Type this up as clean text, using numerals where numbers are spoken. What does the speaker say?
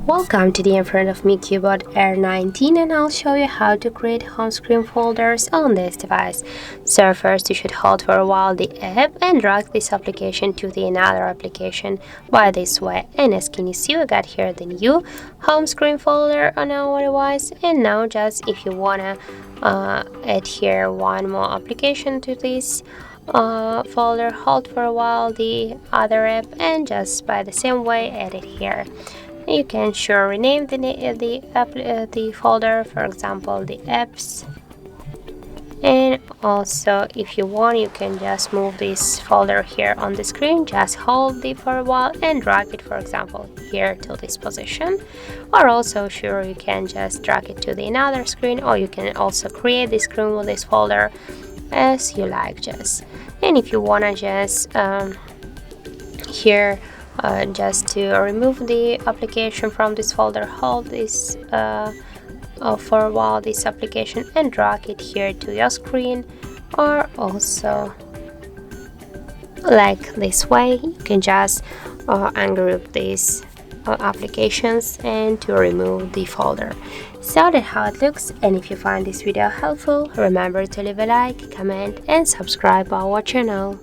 Welcome to the in front of me CUBOT R19, and I'll show you how to create home screen folders on this device. So first you should hold for a while the app and drag this application to the another application by this way. And as can you see, we got here the new home screen folder on our device. And now just if you wanna add here one more application to this folder, hold for a while the other app and just by the same way add it here. You can rename the folder, for example the apps, and also if you want you can just move this folder here on the screen. Just hold it for a while and drag it, for example here to this position, or also you can just drag it to the another screen, or you can also create this screen with this folder as you like. And if you want to just just to remove the application from this folder, hold this for a while this application and drag it here to your screen, or also like this way you can just ungroup these applications and to remove the folder. So that's how it looks, and if you find this video helpful, remember to leave a like, comment and subscribe our channel.